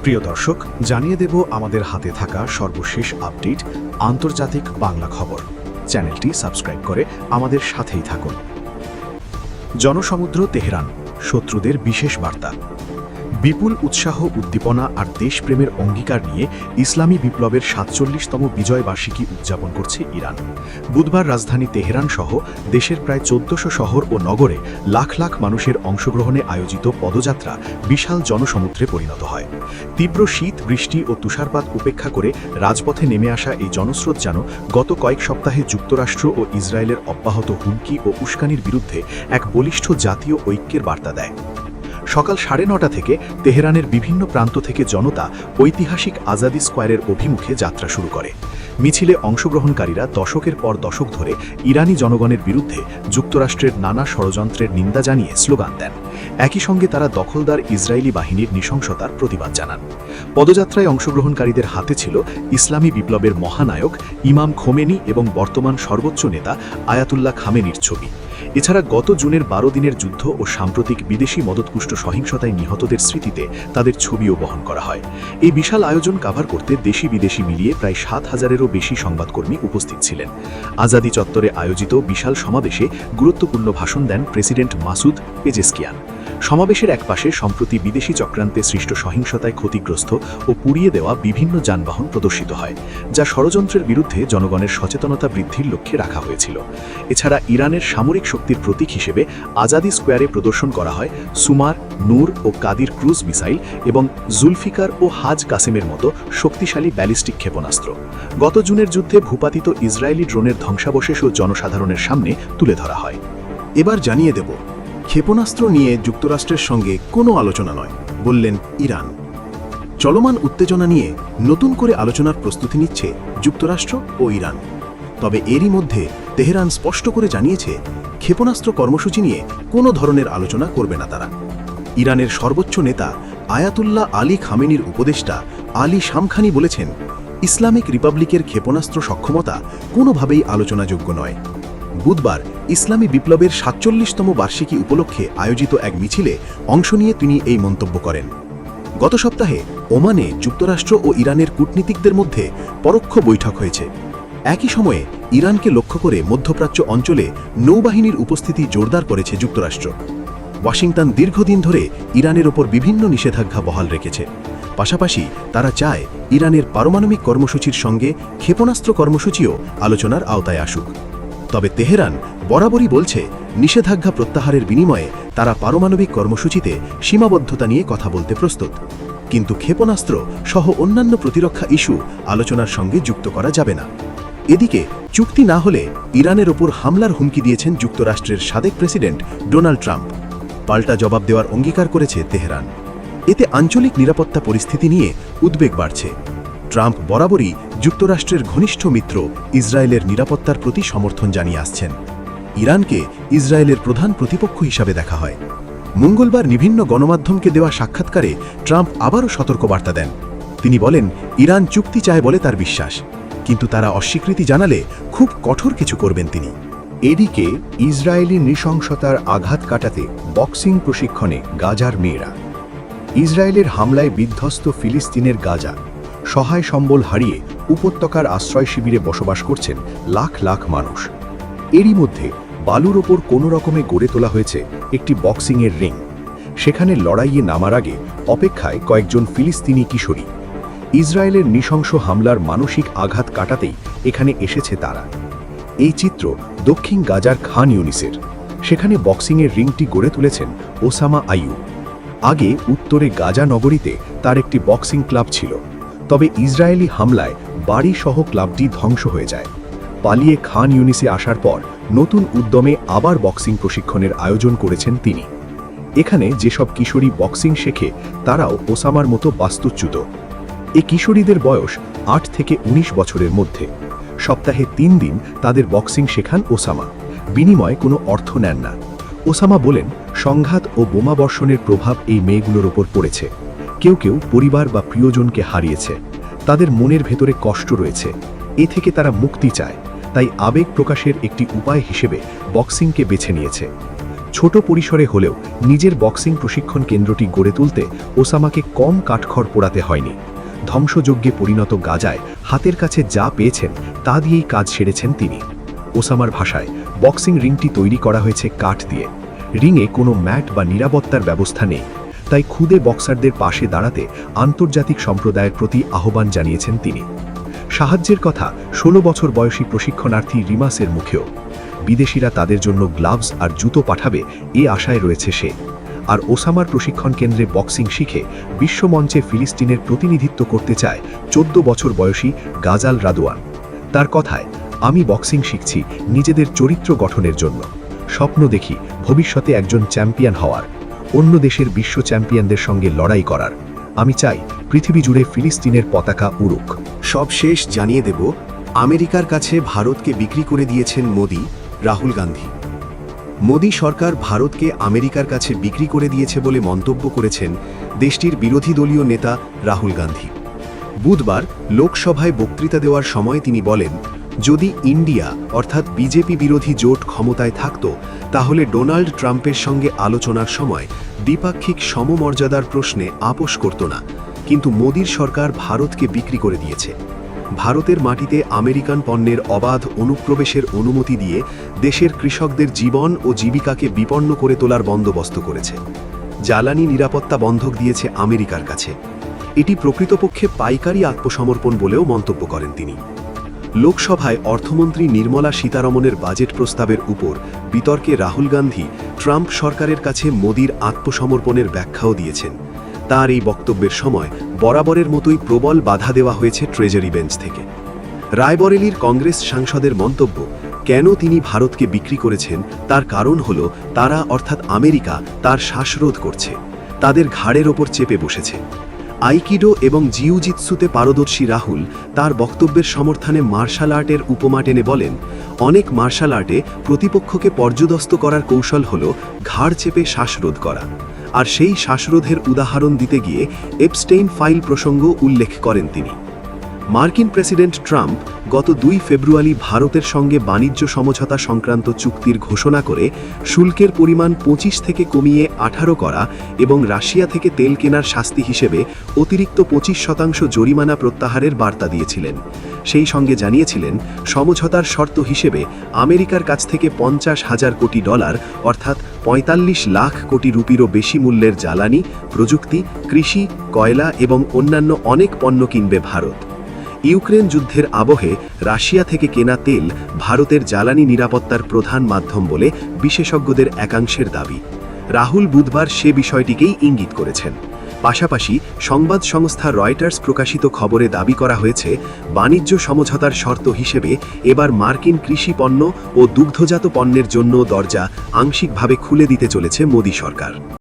প্রিয় দর্শক, জানিয়ে দেব আমাদের হাতে থাকা সর্বশেষ আপডেট আন্তর্জাতিক বাংলা খবর। চ্যানেলটি সাবস্ক্রাইব করে আমাদের সাথেই থাকুন। জনসমুদ্র তেহরান, শত্রুদের বিশেষ বার্তা। বিপুল উৎসাহ, উদ্দীপনা আর দেশপ্রেমের অঙ্গীকার নিয়ে ইসলামী বিপ্লবের ৪৭তম বিজয় বার্ষিকী উদযাপন করছে ইরান। বুধবার রাজধানী তেহরান সহ দেশের প্রায় ১৪০০ শহর ও নগরে লাখ লাখ মানুষের অংশগ্রহণে আয়োজিত পদযাত্রা বিশাল জনসমুদ্রে পরিণত হয়। তীব্র শীত, বৃষ্টি ও তুষারপাত উপেক্ষা করে রাজপথে নেমে আসা এই জনস্রোত যেন গত কয়েক সপ্তাহে যুক্তরাষ্ট্র ও ইসরায়েলের অব্যাহত হুমকি ও উস্কানির বিরুদ্ধে এক বলিষ্ঠ জাতীয় ঐক্যের বার্তা দেয়। সকাল ৯:৩০ থেকে তেহরানের বিভিন্ন প্রান্ত থেকে জনতা ঐতিহাসিক আজাদি স্কোয়ারের অভিমুখে যাত্রা শুরু করে। মিছিলে অংশগ্রহণকারীরা দশকের পর দশক ধরে ইরানি জনগণের বিরুদ্ধে যুক্তরাষ্ট্রের নানা ষড়যন্ত্রের নিন্দা জানিয়ে স্লোগান দেন। একই সঙ্গে তারা দখলদার ইসরায়েলি বাহিনীর নৃশংসতার প্রতিবাদ জানান। পদযাত্রায় অংশগ্রহণকারীদের হাতে ছিল ইসলামী বিপ্লবের মহানায়ক ইমাম খোমেনি এবং বর্তমান সর্বোচ্চ নেতা আয়াতুল্লাহ খামেনির ছবি। এছাড়া গত জুনের ১২ দিনের যুদ্ধ ও সাম্প্রতিক বিদেশি মদতপুষ্ট সহিংসতায় নিহতদের স্মৃতিতে তাদের ছবিও বহন করা হয়। এই বিশাল আয়োজন কাভার করতে দেশি বিদেশি মিলিয়ে প্রায় ৭,০০০-এরও বেশি সংবাদকর্মী উপস্থিত ছিলেন। আজাদি চত্বরে আয়োজিত বিশাল সমাবেশে গুরুত্বপূর্ণ ভাষণ দেন প্রেসিডেন্ট মাসুদ পেজেশকিয়ান। সমাবেশের একপাশে সম্প্রতি বিদেশি চক্রান্তে সৃষ্ট সহিংসতায় ক্ষতিগ্রস্ত ও পুড়িয়ে দেওয়া বিভিন্ন যানবাহন প্রদর্শিত হয়, যা ষড়যন্ত্রের বিরুদ্ধে জনগণের সচেতনতা বৃদ্ধির লক্ষ্যে রাখা হয়েছিল। এছাড়া ইরানের সামরিক শক্তির প্রতীক হিসেবে আজাদি স্কোয়ারে প্রদর্শন করা হয় সুমার, নূর ও কাদির ক্রুজ মিসাইল এবং জুলফিকার ও হাজ কাসেমের মতো শক্তিশালী ব্যালিস্টিক ক্ষেপণাস্ত্র। গত জুনের যুদ্ধে ভূপাতিত ইসরায়েলি ড্রোনের ধ্বংসাবশেষও জনসাধারণের সামনে তুলে ধরা হয়। এবার জানিয়ে দেব, ক্ষেপণাস্ত্র নিয়ে যুক্তরাষ্ট্রের সঙ্গে কোনো আলোচনা নয়, বললেন ইরান। চলমান উত্তেজনা নিয়ে নতুন করে আলোচনার প্রস্তুতি নিচ্ছে যুক্তরাষ্ট্র ও ইরান। তবে এরই মধ্যে তেহরান স্পষ্ট করে জানিয়েছে, ক্ষেপণাস্ত্র কর্মসূচি নিয়ে কোনো ধরনের আলোচনা করবে না তারা। ইরানের সর্বোচ্চ নেতা আয়াতুল্লাহ আলী খামেনির উপদেষ্টা আলী শামখানি বলেছেন, ইসলামিক রিপাবলিকের ক্ষেপণাস্ত্র সক্ষমতা কোনোভাবেই আলোচনাযোগ্য নয়। বুধবার ইসলামী বিপ্লবের ৪৭তম বার্ষিকী উপলক্ষে আয়োজিত এক মিছিলে অংশ নিয়ে তিনি এই মন্তব্য করেন। গত সপ্তাহে ওমানে যুক্তরাষ্ট্র ও ইরানের কূটনীতিকদের মধ্যে পরোক্ষ বৈঠক হয়েছে। একই সময়ে ইরানকে লক্ষ্য করে মধ্যপ্রাচ্য অঞ্চলে নৌবাহিনীর উপস্থিতি জোরদার করেছে যুক্তরাষ্ট্র। ওয়াশিংটন দীর্ঘদিন ধরে ইরানের ওপর বিভিন্ন নিষেধাজ্ঞা বহাল রেখেছে। পাশাপাশি তারা চায় ইরানের পারমাণবিক কর্মসূচির সঙ্গে ক্ষেপণাস্ত্র কর্মসূচিও আলোচনার আওতায় আসুক। তবে তেহরান বরাবরই বলছে, নিষেধাজ্ঞা প্রত্যাহারের বিনিময়ে তারা পারমাণবিক কর্মসূচিতে সীমাবদ্ধতা নিয়ে কথা বলতে প্রস্তুত। কিন্তু ক্ষেপণাস্ত্র সহ অন্যান্য প্রতিরক্ষা ইস্যু আলোচনার সঙ্গে যুক্ত করা যাবে না। এদিকে চুক্তি না হলে ইরানের ওপর হামলার হুমকি দিয়েছেন যুক্তরাষ্ট্রের সাবেক প্রেসিডেন্ট ডোনাল্ড ট্রাম্প। পাল্টা জবাব দেওয়ার অঙ্গীকার করেছে তেহরান। এতে আঞ্চলিক নিরাপত্তা পরিস্থিতি নিয়ে উদ্বেগ বাড়ছে। ট্রাম্প বরাবরই যুক্তরাষ্ট্রের ঘনিষ্ঠ মিত্র ইসরায়েলের নিরাপত্তার প্রতি সমর্থন জানিয়ে আসছেন। ইরানকে ইসরায়েলের প্রধান প্রতিপক্ষ হিসাবে দেখা হয়। মঙ্গলবার বিভিন্ন গণমাধ্যমকে দেওয়া সাক্ষাৎকারে ট্রাম্প আবারও সতর্কবার্তা দেন। তিনি বলেন, ইরান চুক্তি চায় বলে তার বিশ্বাস, কিন্তু তারা অস্বীকৃতি জানালে খুব কঠোর কিছু করবেন তিনি। এদিকে ইসরায়েলি নৃশংসতার আঘাত কাটাতে বক্সিং প্রশিক্ষণে গাজার মেয়েরা। ইসরায়েলের হামলায় বিধ্বস্ত ফিলিস্তিনের গাজা সহায় সম্বল হারিয়ে উপত্যকার আশ্রয় শিবিরে বসবাস করছেন লাখ লাখ মানুষ। এরই মধ্যে বালুর ওপর কোনো রকমে গড়ে তোলা হয়েছে একটি বক্সিংয়ের রিং। সেখানে লড়াইয়ে নামার আগে অপেক্ষায় কয়েকজন ফিলিস্তিনি কিশোরী। ইসরায়েলের নৃশংস হামলার মানসিক আঘাত কাটাতেই এখানে এসেছে তারা। এই চিত্র দক্ষিণ গাজার খান ইউনিসের। সেখানে বক্সিংয়ের রিংটি গড়ে তুলেছেন ওসামা আইয়ুব। আগে উত্তরে গাজা নগরীতে তার একটি বক্সিং ক্লাব ছিল, তবে ইসরায়েলি হামলায় বাড়িসহ ক্লাবটি ধ্বংস হয়ে যায়। পালিয়ে খান ইউনিসে আসার পর নতুন উদ্যমে আবার বক্সিং প্রশিক্ষণের আয়োজন করেছেন তিনি। এখানে যেসব কিশোরী বক্সিং শেখে তারাও ওসামার মতো বাস্তুচ্যুত। এই কিশোরীদের বয়স ৮ থেকে ১৯ বছরের মধ্যে। সপ্তাহে ৩ দিন তাদের বক্সিং শেখান ওসামা, বিনিময়ে কোনো অর্থ নেন না। ওসামা বলেন, সংঘাত ও বোমাবর্ষণের প্রভাব এই মেয়েগুলোর ওপর পড়েছে। কেউ কেউ পরিবার বা প্রিয়জনকে হারিয়েছে। তাদের মনের ভেতরে কষ্ট রয়েছে। এ থেকে তারা মুক্তি চায়, তাই আবেগ প্রকাশের একটি উপায় হিসেবে বক্সিংকে বেছে নিয়েছে। ছোট পরিসরে হলেও নিজের বক্সিং প্রশিক্ষণ কেন্দ্রটি গড়ে তুলতে ওসামাকে কম কাঠখড় পোড়াতে হয়নি। ধ্বংসযজ্ঞে পরিণত গাজায় হাতের কাছে যা পেয়েছেন তা দিয়েই কাজ সেরেছেন তিনি। ওসামার ভাষায়, বক্সিং রিংটি তৈরি করা হয়েছে কাঠ দিয়ে। রিংয়ে কোনো ম্যাট বা নিরাপত্তার ব্যবস্থা নেই, তাই খুদে বক্সারদের পাশে দাঁড়াতে আন্তর্জাতিক সম্প্রদায়ের প্রতি আহ্বান জানিয়েছেন তিনি। সাহায্যের কথা 16 বছর বয়সী প্রশিক্ষণার্থী রিমাসের মুখেও। বিদেশিরা তাদের জন্য গ্লাভস আর জুতো পাঠাবে এ আশায় রয়েছে সে। আর ওসামার প্রশিক্ষণ কেন্দ্রে বক্সিং শিখে বিশ্বমঞ্চে ফিলিস্তিনের প্রতিনিধিত্ব করতে চায় 14 বছর বয়সী গাজাল রাদওয়ান। তার কথায়, আমি বক্সিং শিখছি নিজেদের চরিত্র গঠনের জন্য। স্বপ্ন দেখি ভবিষ্যতে একজন চ্যাম্পিয়ন হওয়ার, অন্য দেশের বিশ্ব চ্যাম্পিয়নদের সঙ্গে লড়াই করার। আমি চাই পৃথিবী জুড়ে ফিলিস্তিনের পতাকা উড়ুক। সবশেষ জানিয়ে দেব, আমেরিকার কাছে ভারতকে বিক্রি করে দিয়েছেন মোদি, রাহুল গান্ধী। মোদি সরকার ভারতকে আমেরিকার কাছে বিক্রি করে দিয়েছে বলে মন্তব্য করেছেন দেশটির বিরোধী দলীয় নেতা রাহুল গান্ধী। বুধবার লোকসভায় বক্তৃতা দেওয়ার সময় তিনি বলেন, যদি ইন্ডিয়া অর্থাৎ বিজেপি বিরোধী জোট ক্ষমতায় থাকত, তাহলে ডোনাল্ড ট্রাম্পের সঙ্গে আলোচনার সময় দ্বিপাক্ষিক সমমর্যাদার প্রশ্নে আপোস করত না, কিন্তু মোদির সরকার ভারতকে বিক্রি করে দিয়েছে। ভারতের মাটিতে আমেরিকান পণ্যের অবাধ অনুপ্রবেশের অনুমতি দিয়ে দেশের কৃষকদের জীবন ও জীবিকাকে বিপন্ন করে তোলার বন্দোবস্ত করেছে। জ্বালানি নিরাপত্তা বন্ধক দিয়েছে আমেরিকার কাছে। এটি প্রকৃতপক্ষে পাইকারি আত্মসমর্পণ বলেও মন্তব্য করেন তিনি। লোকসভায় অর্থমন্ত্রী নির্মলা সীতারমণের বাজেট প্রস্তাবের উপর বিতর্কে রাহুল গান্ধী ট্রাম্প সরকারের কাছে মোদির আত্মসমর্পণের ব্যাখ্যাও দিয়েছেন। তার এই বক্তব্যের সময় বরাবরের মতোই প্রবল বাধা দেওয়া হয়েছে ট্রেজারি বেঞ্চ থেকে। রায়বরেলির কংগ্রেস সাংসদের মন্তব্য, কেন তিনি ভারতকে বিক্রি করেছেন তার কারণ হল তারা অর্থাৎ আমেরিকা তার শ্বাসরোধ করছে, তাদের ঘাড়ের ওপর চেপে বসেছে। আইকিডো এবং জিউজিৎসুতে পারদর্শী রাহুল তার বক্তব্যের সমর্থনে মার্শাল আর্টের উপমা টেনে বলেন, অনেক মার্শাল আর্টে প্রতিপক্ষকে পর্যদস্ত করার কৌশল হল ঘাড় চেপে শ্বাসরোধ করা। আর সেই শ্বাসরোধের উদাহরণ দিতে গিয়ে এপস্টেইন ফাইল প্রসঙ্গ উল্লেখ করেন তিনি। মার্কিন প্রেসিডেন্ট ট্রাম্প গত 2 ফেব্রুয়ারি ভারতের সঙ্গে বাণিজ্য সমঝোতা সংক্রান্ত চুক্তির ঘোষণা করে শুল্কের পরিমাণ 25 থেকে কমিয়ে 18 করা এবং রাশিয়া থেকে তেল কেনার শাস্তি হিসেবে অতিরিক্ত 25% জরিমানা প্রত্যাহারের বার্তা দিয়েছিলেন। সেই সঙ্গে জানিয়েছিলেন, সমঝোতার শর্ত হিসেবে আমেরিকার কাছ থেকে $50,000 কোটি অর্থাৎ 45 লাখ কোটি রুপিরও বেশি মূল্যের জ্বালানি, প্রযুক্তি, কৃষি, কয়লা এবং অন্যান্য অনেক পণ্য কিনবে ভারত। ইউক্রেন যুদ্ধের আবহে রাশিয়া থেকে কেনা তেল ভারতের জ্বালানি নিরাপত্তার প্রধান মাধ্যম বলে বিশেষজ্ঞদের একাংশের দাবি। রাহুল বুধবার সে বিষয়টিকেই ইঙ্গিত করেছেন। পাশাপাশি সংবাদ সংস্থা রয়টার্স প্রকাশিত খবরে দাবি করা হয়েছে, বাণিজ্য সমঝোতার শর্ত হিসেবে এবার মার্কিন কৃষি পণ্য ও দুগ্ধজাত পণ্যের জন্য দরজা আংশিকভাবে খুলে দিতে চলেছে মোদি সরকার।